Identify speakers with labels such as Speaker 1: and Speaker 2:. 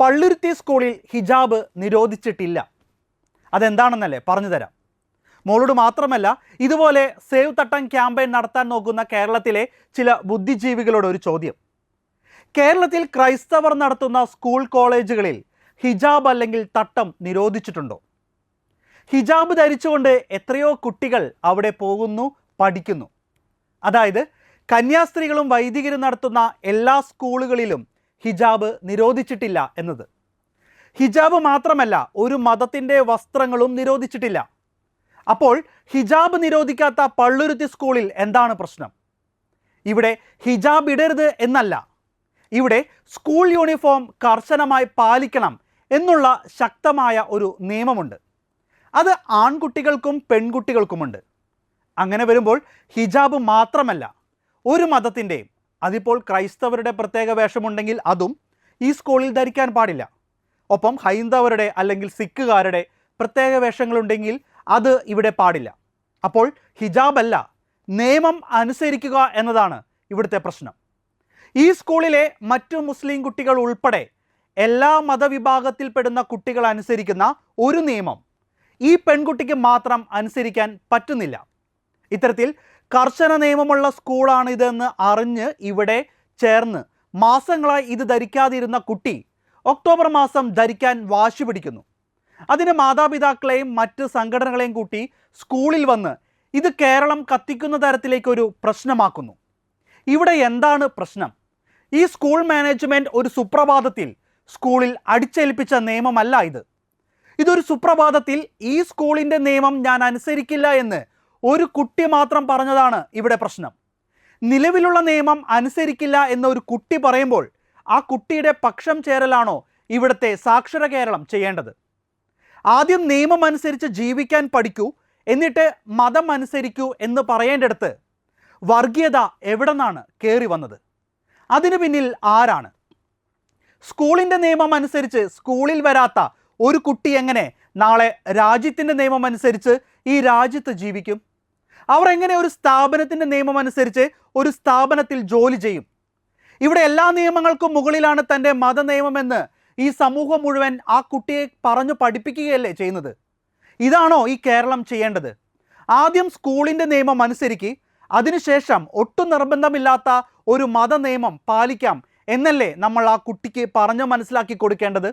Speaker 1: പള്ളുരുത്തി സ്കൂളിൽ ഹിജാബ് നിരോധിച്ചിട്ടില്ല. അതെന്താണെന്നല്ലേ പറഞ്ഞു തരാം. മോളോട് മാത്രമല്ല, ഇതുപോലെ സേവ് തട്ടം ക്യാമ്പയിൻ നടത്താൻ നോക്കുന്ന കേരളത്തിലെ ചില ബുദ്ധിജീവികളോട് ഒരു ചോദ്യം. കേരളത്തിൽ ക്രൈസ്തവർ നടത്തുന്ന സ്കൂൾ കോളേജുകളിൽ ഹിജാബ് അല്ലെങ്കിൽ തട്ടം നിരോധിച്ചിട്ടുണ്ടോ? ഹിജാബ് ധരിച്ചുകൊണ്ട് എത്രയോ കുട്ടികൾ അവിടെ പോകുന്നു, പഠിക്കുന്നു. അതായത് കന്യാസ്ത്രീകളും വൈദികരും നടത്തുന്ന എല്ലാ സ്കൂളുകളിലും ഹിജാബ് നിരോധിച്ചിട്ടില്ല എന്നത്. ഹിജാബ് മാത്രമല്ല, ഒരു മതത്തിൻ്റെ വസ്ത്രങ്ങളും നിരോധിച്ചിട്ടില്ല. അപ്പോൾ ഹിജാബ് നിരോധിക്കാത്ത പള്ളുരുത്തി സ്കൂളിൽ എന്താണ് പ്രശ്നം? ഇവിടെ ഹിജാബ് ഇടരുത് എന്നല്ല, ഇവിടെ സ്കൂൾ യൂണിഫോം കർശനമായി പാലിക്കണം എന്നുള്ള ശക്തമായ ഒരു നിയമമുണ്ട്. അത് ആൺകുട്ടികൾക്കും പെൺകുട്ടികൾക്കുമുണ്ട്. അങ്ങനെ വരുമ്പോൾ ഹിജാബ് മാത്രമല്ല, ഒരു മതത്തിൻ്റെയും, അതിപ്പോൾ ക്രൈസ്തവരുടെ പ്രത്യേക വേഷമുണ്ടെങ്കിൽ അതും ഈ സ്കൂളിൽ ധരിക്കാൻ പാടില്ല. ഒപ്പം ഹൈന്ദവരുടെ അല്ലെങ്കിൽ സിഖുകാരുടെ പ്രത്യേക വേഷങ്ങളുണ്ടെങ്കിൽ അത് ഇവിടെ പാടില്ല. അപ്പോൾ ഹിജാബല്ല, നിയമം അനുസരിക്കുക എന്നതാണ് ഇവിടുത്തെ പ്രശ്നം. ഈ സ്കൂളിലെ മറ്റു മുസ്ലിം കുട്ടികൾ ഉൾപ്പെടെ എല്ലാ മതവിഭാഗത്തിൽപ്പെടുന്ന കുട്ടികൾ അനുസരിക്കുന്ന ഒരു നിയമം ഈ പെൺകുട്ടിക്ക് മാത്രം അനുസരിക്കാൻ പറ്റുന്നില്ല. ഇത്തരത്തിൽ കർശന നിയമമുള്ള സ്കൂളാണ് ഇതെന്ന് അറിഞ്ഞ് ഇവിടെ ചേർന്ന് മാസങ്ങളായി ഇത് ധരിക്കാതിരുന്ന കുട്ടി ഒക്ടോബർ മാസം ധരിക്കാൻ വാശി പിടിക്കുന്നു. അതിന് മാതാപിതാക്കളെയും മറ്റ് സംഘടനകളെയും കൂട്ടി സ്കൂളിൽ വന്ന് ഇത് കേരളം കത്തിക്കുന്ന തരത്തിലേക്കൊരു പ്രശ്നമാക്കുന്നു. ഇവിടെ എന്താണ് പ്രശ്നം? ഈ സ്കൂൾ മാനേജ്മെൻറ്റ് ഒരു സുപ്രഭാതത്തിൽ സ്കൂളിൽ അടിച്ചേൽപ്പിച്ച നിയമമല്ല ഇത്. ഇതൊരു സുപ്രഭാതത്തിൽ ഈ സ്കൂളിൻ്റെ നിയമം ഞാൻ അനുസരിക്കില്ല എന്ന് ഒരു കുട്ടി മാത്രം പറഞ്ഞതാണ് ഇവിടെ പ്രശ്നം. നിലവിലുള്ള നിയമം അനുസരിക്കില്ല എന്ന ഒരു കുട്ടി പറയുമ്പോൾ ആ കുട്ടിയുടെ പക്ഷം ചേരലാണോ ഇവിടുത്തെ സാക്ഷര കേരളം ചെയ്യേണ്ടത്? ആദ്യം നിയമം അനുസരിച്ച് ജീവിക്കാൻ പഠിക്കൂ, എന്നിട്ട് മതം അനുസരിക്കൂ എന്ന് പറയേണ്ടടുത്ത് വർഗീയത എവിടെ നിന്നാണ് കയറി വന്നത്? അതിനു പിന്നിൽ ആരാണ്? സ്കൂളിൻ്റെ നിയമം അനുസരിച്ച് സ്കൂളിൽ വരാത്ത ഒരു കുട്ടി എങ്ങനെ നാളെ രാജ്യത്തിൻ്റെ നിയമം അനുസരിച്ച് ഈ രാജ്യത്ത് ജീവിക്കും? അവർ എങ്ങനെ ഒരു സ്ഥാപനത്തിൻ്റെ നിയമം അനുസരിച്ച് ഒരു സ്ഥാപനത്തിൽ ജോലി ചെയ്യും? ഇവിടെ എല്ലാ നിയമങ്ങൾക്കും മുകളിലാണ് തൻ്റെ മതനിയമമെന്ന് ഈ സമൂഹം മുഴുവൻ ആ കുട്ടിയെ പറഞ്ഞു പഠിപ്പിക്കുകയല്ലേ ചെയ്യുന്നത്? ഇതാണോ ഈ കേരളം ചെയ്യേണ്ടത്? ആദ്യം സ്കൂളിൻ്റെ നിയമം അനുസരിക്കുക, അതിനുശേഷം ഒട്ടും നിർബന്ധമില്ലാത്ത ഒരു മതനിയമം പാലിക്കാം എന്നല്ലേ നമ്മൾ ആ കുട്ടിക്ക് പറഞ്ഞു മനസ്സിലാക്കി കൊടുക്കേണ്ടത്?